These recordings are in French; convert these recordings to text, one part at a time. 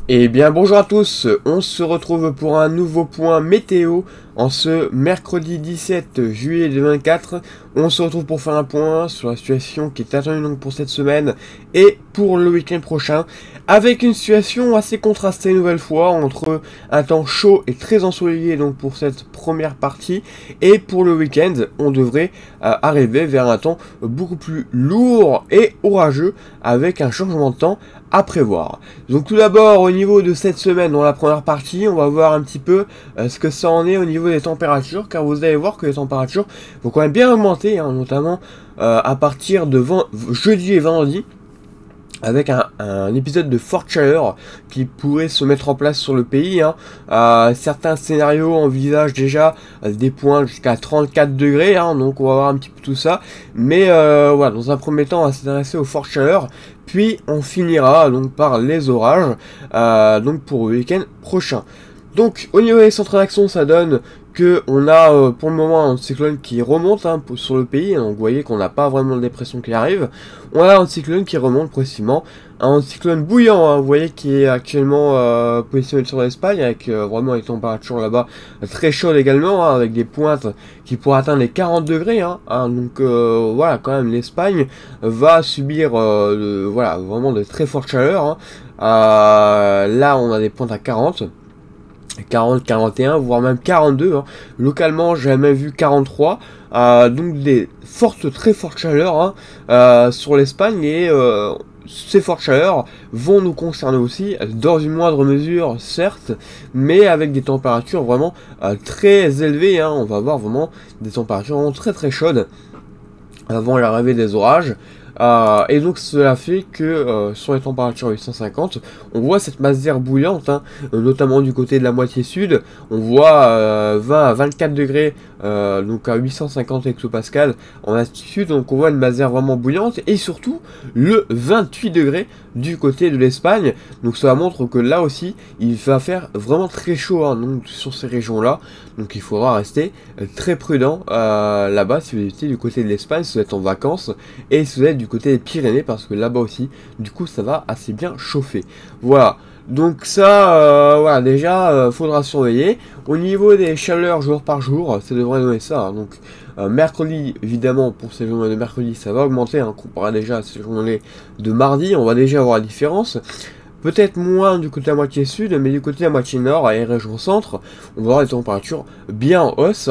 Eh bien bonjour à tous, on se retrouve pour un nouveau point météo en ce mercredi 17 juillet 2024. On se retrouve pour faire un point sur la situation qui est attendue donc pour cette semaine et pour le week-end prochain, avec une situation assez contrastée une nouvelle fois entre un temps chaud et très ensoleillé donc pour cette première partie, et pour le week-end on devrait arriver vers un temps beaucoup plus lourd et orageux avec un changement de temps à prévoir. Donc tout d'abord au niveau de cette semaine, dans la première partie, on va voir un petit peu ce que ça en est au niveau des températures, car vous allez voir que les températures vont quand même bien augmenter, hein, notamment à partir de jeudi et vendredi, avec un épisode de forte chaleur qui pourrait se mettre en place sur le pays. Certains scénarios envisagent déjà des points jusqu'à 34 degrés, donc on va voir un petit peu tout ça. Mais voilà, dans un premier temps, on va s'intéresser aux fortes chaleurs, puis on finira donc par les orages, donc pour le week-end prochain. Donc au niveau des centres d'action, ça donne que on a pour le moment un cyclone qui remonte sur le pays, donc vous voyez qu'on n'a pas vraiment de dépression qui arrive. On a un cyclone qui remonte précisément, un cyclone bouillant, vous voyez, qui est actuellement positionné sur l'Espagne, avec vraiment les températures là-bas très chaudes également, avec des pointes qui pourraient atteindre les 40 degrés. Donc voilà, quand même l'Espagne va subir voilà, vraiment de très fortes chaleurs. Là on a des pointes à 40, 41, voire même 42. Localement, j'ai même vu 43. Donc des très fortes chaleurs sur l'Espagne, et ces fortes chaleurs vont nous concerner aussi, dans une moindre mesure certes, mais avec des températures vraiment très élevées. On va avoir vraiment des températures vraiment très chaudes avant l'arrivée des orages. Et donc cela fait que sur les températures 850, on voit cette masse d'air bouillante, notamment du côté de la moitié sud. On voit 20 à 24 degrés, donc à 850 hectopascales en altitude, donc on voit une masse d'air vraiment bouillante, et surtout le 28 degrés du côté de l'Espagne. Donc cela montre que là aussi il va faire vraiment très chaud, donc sur ces régions là, donc il faudra rester très prudent là-bas si vous êtes du côté de l'Espagne, si vous êtes en vacances, et si vous êtes du côté des Pyrénées, parce que là-bas aussi du coup ça va assez bien chauffer. Voilà, donc ça voilà, déjà faudra surveiller. Au niveau des chaleurs jour par jour, ça devrait donner ça, donc mercredi, évidemment, pour ces journées de mercredi, ça va augmenter, comparé déjà à ces journées de mardi. On va déjà voir la différence. Peut-être moins du côté de la moitié sud, mais du côté de la moitié nord et région centre, on va avoir des températures bien en hausse.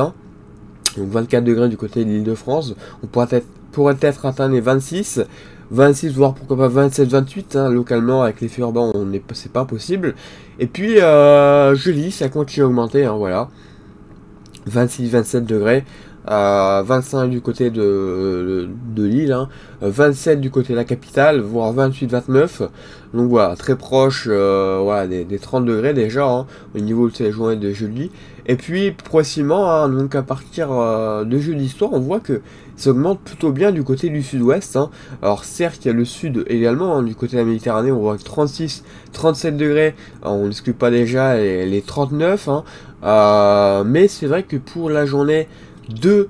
Donc 24 degrés du côté de l'Île-de-France, on pourrait être atteindre les 26, voire pourquoi pas 27, 28, localement avec l'effet urbain, c'est pas possible. Et puis jeudi, ça continue à augmenter, voilà, 26, 27 degrés. 25 du côté de Lille, 27 du côté de la capitale, voire 28, 29. Donc voilà, très proche voilà, des 30 degrés déjà au niveau de ces journées de jeudi. Et puis progressivement, donc à partir de jeudi soir, on voit que ça augmente plutôt bien du côté du sud-ouest. Alors certes, il y a le sud également, du côté de la Méditerranée, on voit que 36, 37 degrés, on n'exclut pas déjà les 39. Mais c'est vrai que pour la journée de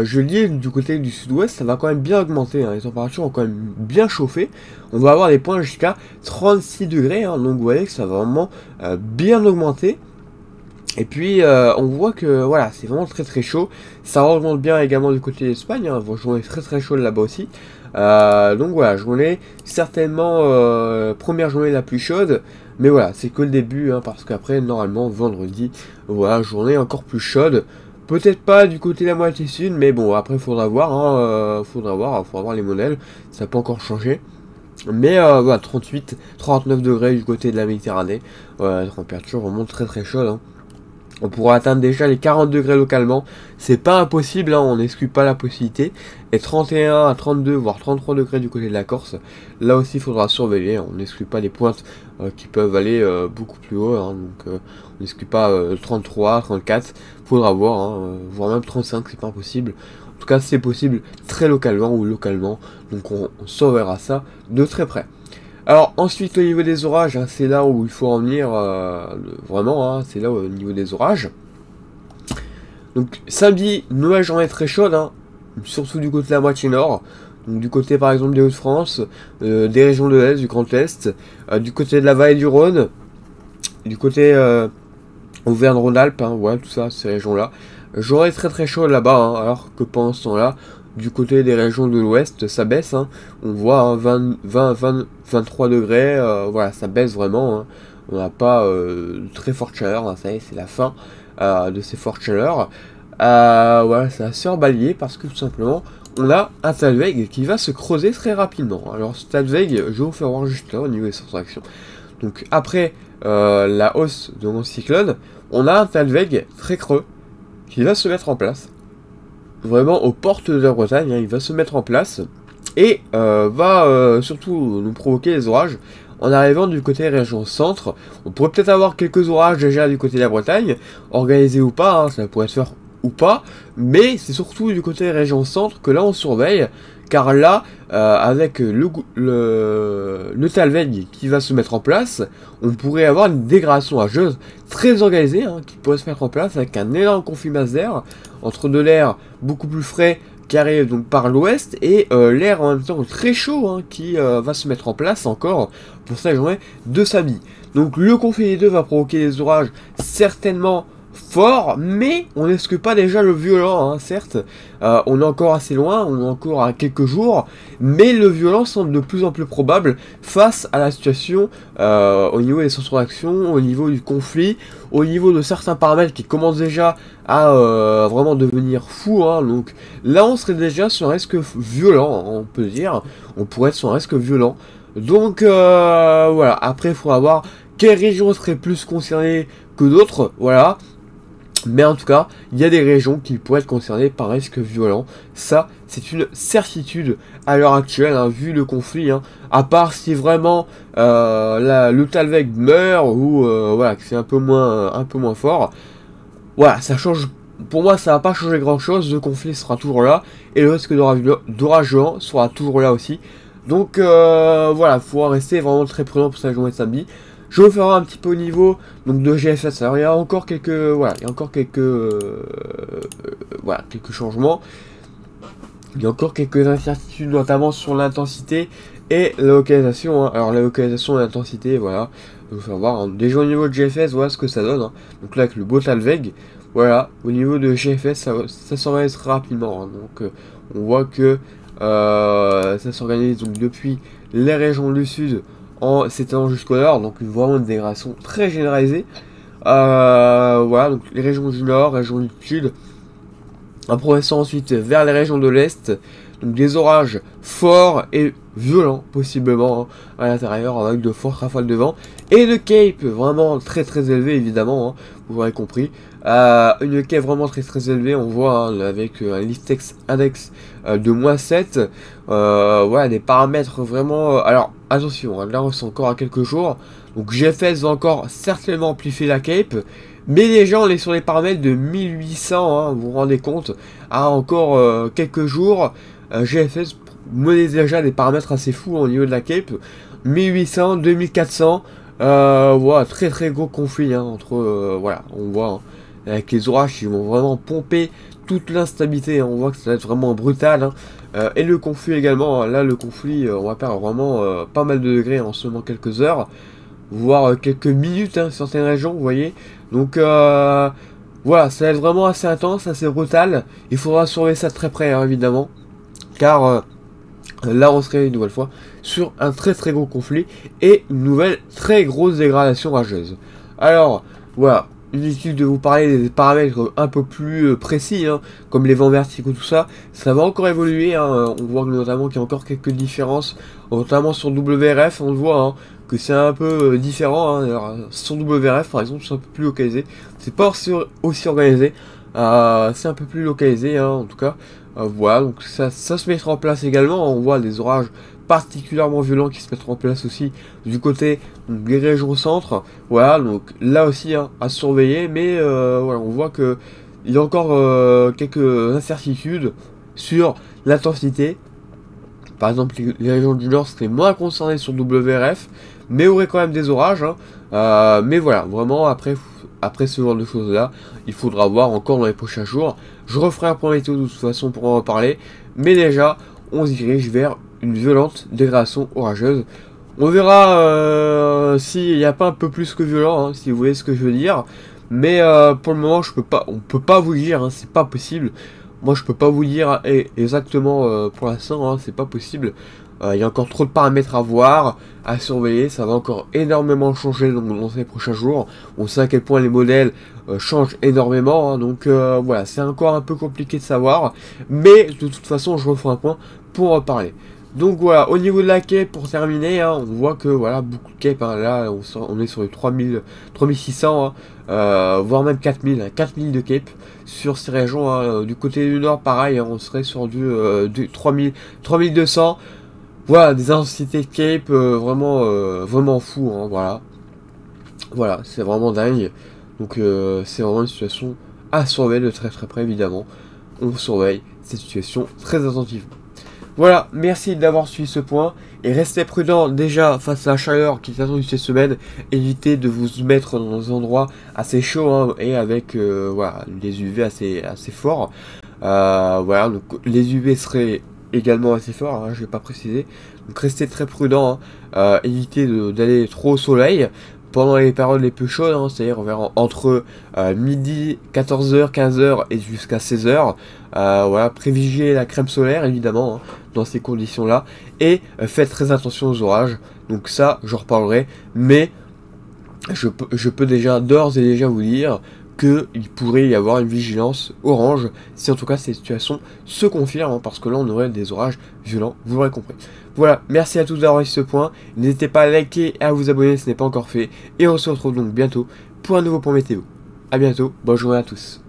jeudi, du côté du sud-ouest, ça va quand même bien augmenter, les températures vont quand même bien chauffer. On va avoir des points jusqu'à 36 degrés, donc vous voyez que ça va vraiment bien augmenter. Et puis on voit que voilà, c'est vraiment très chaud. Ça augmente bien également du côté de l'Espagne, journée très chaude là-bas aussi. Donc voilà, journée certainement première journée la plus chaude, mais voilà, c'est que le début, parce qu'après normalement vendredi, voilà, journée encore plus chaude. Peut-être pas du côté de la moitié sud, mais bon, après faudra voir, faudra voir les modèles, ça peut encore changer. Mais voilà, 38, 39 degrés du côté de la Méditerranée, la température remonte très chaude. On pourra atteindre déjà les 40 degrés localement, c'est pas impossible, on n'exclut pas la possibilité. Et 31 à 32 voire 33 degrés du côté de la Corse, là aussi il faudra surveiller, on n'exclut pas des pointes qui peuvent aller beaucoup plus haut, donc on n'exclut pas 33, 34, faudra voir, voire même 35, c'est pas impossible. En tout cas c'est possible très localement ou localement, donc on surveillera ça de très près. Alors ensuite au niveau des orages, c'est là où il faut en venir vraiment, c'est là au niveau des orages. Donc samedi, nouvelle journée très chaude, surtout du côté de la moitié nord, donc du côté par exemple des Hauts-de-France, des régions de l'Est, du Grand Est, du côté de la vallée du Rhône, du côté Auvergne-Rhône-Alpes, hein, ouais, tout ça, ces régions-là. J'aurai très chaud là-bas, hein, alors que pendant ce temps-là, du côté des régions de l'ouest, ça baisse, hein. On voit hein, 23 degrés, voilà, ça baisse vraiment, hein. On n'a pas très forte chaleur, hein, ça y est, c'est la fin de ces fortes chaleurs. Voilà, c'est assez emballé parce que tout simplement, on a un Talweg qui va se creuser très rapidement. Alors ce Talweg, je vais vous faire voir juste là au niveau des centres d'action. Donc après la hausse de mon cyclone, on a un Talweg très creux qui va se mettre en place. Vraiment aux portes de la Bretagne, hein, il va se mettre en place et va surtout nous provoquer des orages en arrivant du côté région centre. On pourrait peut-être avoir quelques orages déjà du côté de la Bretagne, organisés ou pas, hein, ça pourrait se faire ou pas, mais c'est surtout du côté région centre que là on surveille, car là, avec le Talweg qui va se mettre en place, on pourrait avoir une dégradation orageuse très organisée, hein, qui pourrait se mettre en place avec un énorme conflit masse d'air, entre de l'air beaucoup plus frais qui arrive donc par l'ouest, et l'air en même temps très chaud, hein, qui va se mettre en place encore pour cette journée de samedi. Donc le conflit des deux va provoquer des orages certainement fort, mais on n'exclut pas déjà le violent, hein, certes, on est encore assez loin, on est encore à quelques jours, mais le violent semble de plus en plus probable face à la situation au niveau des centres d'action, au niveau du conflit, au niveau de certains paramètres qui commencent déjà à vraiment devenir fous, hein. Donc là on serait déjà sur un risque violent, on peut dire, on pourrait être sur un risque violent. Donc voilà, après il faudra voir quelles régions seraient plus concernées que d'autres, voilà. Mais en tout cas, il y a des régions qui pourraient être concernées par un risque violent. Ça, c'est une certitude à l'heure actuelle, hein, vu le conflit. Hein. À part si vraiment le Talweg meurt ou voilà, que c'est un peu moins fort. Voilà, ça change. Pour moi, ça va pas changer grand chose. Le conflit sera toujours là et le risque d'orage géant sera toujours là aussi. Donc voilà, il faut rester vraiment très prudent pour cette journée de samedi. Je vais vous faire un petit peu au niveau donc de GFS. Alors il y a encore quelques quelques changements. Il y a encore quelques incertitudes, notamment sur l'intensité et la localisation. Hein. Alors la localisation et l'intensité, voilà. Je vais vous faire voir. Hein. Déjà au niveau de GFS, voilà ce que ça donne. Hein. Donc là avec le beau Talweg, voilà. Au niveau de GFS, ça s'organise très rapidement. Hein. Donc on voit que ça s'organise donc depuis les régions du sud en s'étendant jusqu'au nord, donc vraiment une dégradation très généralisée. Voilà, donc les régions du nord, régions du sud, en progressant ensuite vers les régions de l'est, donc des orages forts et violents possiblement, hein, à l'intérieur, avec de fortes rafales de vent, et de cape vraiment très élevée évidemment, hein, vous aurez compris. Une cape vraiment très élevée, on voit hein, avec un Liftex index de -7, voilà, des paramètres vraiment... alors attention, hein, là on est encore à quelques jours, donc GFS va encore certainement amplifier la cape, mais déjà on est sur les paramètres de 1800, hein, vous vous rendez compte, à encore quelques jours, GFS menait déjà des paramètres assez fous au niveau de la cape, 1800, 2400, voilà, très gros conflit hein, entre, voilà, on voit, hein, avec les orages qui vont vraiment pomper toute l'instabilité, hein, on voit que ça va être vraiment brutal, hein. Et le conflit également, hein, là le conflit, on va perdre vraiment pas mal de degrés en seulement quelques heures, voire quelques minutes, hein, certaines régions, vous voyez, donc voilà, ça va être vraiment assez intense, assez brutal, il faudra surveiller ça de très près, hein, évidemment, car là on serait une nouvelle fois sur un très gros conflit et une nouvelle très grosse dégradation orageuse. Alors voilà, inutile de vous parler des paramètres un peu plus précis, hein, comme les vents verticaux, tout ça, ça va encore évoluer, hein. On voit notamment qu'il y a encore quelques différences, notamment sur WRF, on le voit, hein, que c'est un peu différent, hein. Alors, sur WRF par exemple, c'est un peu plus localisé, c'est pas aussi organisé, c'est un peu plus localisé, hein, en tout cas. Voilà, donc ça se mettra en place également, on voit des orages particulièrement violents qui se mettront en place aussi du côté des régions centre, voilà, donc là aussi hein, à surveiller, mais voilà, on voit que il y a encore quelques incertitudes sur l'intensité. Par exemple, les régions du nord seraient moins concernées sur WRF, mais auraient quand même des orages, hein. Mais voilà, vraiment après ce genre de choses là, il faudra voir encore dans les prochains jours. Je referai un point météo de toute façon pour en reparler, mais déjà on se dirige vers une violente dégradation orageuse On verra s'il n'y a pas un peu plus que violent, hein, si vous voyez ce que je veux dire. Mais pour le moment, on peut pas vous dire, hein, c'est pas possible. Moi, je peux pas vous dire exactement pour l'instant, hein, c'est pas possible. Il y a encore trop de paramètres à voir, à surveiller. Ça va encore énormément changer dans ces prochains jours. On sait à quel point les modèles changent énormément, hein, donc voilà, c'est encore un peu compliqué de savoir. Mais de toute façon, je referai un point pour en parler. Donc voilà, au niveau de la cape, pour terminer, hein, on voit que voilà, beaucoup de cape, hein, là on est sur les 3600, hein, voire même 4000, hein, 4000 de cape sur ces régions, hein, du côté du nord pareil, hein, on serait sur du 3000, 3200, voilà, des intensités de cape vraiment fou, hein, voilà, c'est vraiment dingue, donc c'est vraiment une situation à surveiller de très très près évidemment, on surveille cette situation très attentivement. Voilà, merci d'avoir suivi ce point, et restez prudent déjà face à la chaleur qui est attendue cette semaine, évitez de vous mettre dans des endroits assez chauds, hein, et avec voilà, les UV assez forts. Voilà, donc les UV seraient également assez forts, hein, je ne vais pas préciser, donc restez très prudent, hein, évitez d'aller trop au soleil pendant les périodes les plus chaudes, hein, c'est-à-dire entre midi, 14h, 15h et jusqu'à 16h. Voilà, privilégiez la crème solaire évidemment, hein, dans ces conditions-là, et faites très attention aux orages. Donc ça, j'en reparlerai, mais je peux déjà d'ores et déjà vous dire qu'il pourrait y avoir une vigilance orange, si en tout cas cette situation se confirme, hein, parce que là on aurait des orages violents, vous l'aurez compris. Voilà, merci à tous d'avoir eu ce point, n'hésitez pas à liker et à vous abonner si ce n'est pas encore fait, et on se retrouve donc bientôt pour un nouveau point météo. A bientôt, bonne journée à tous.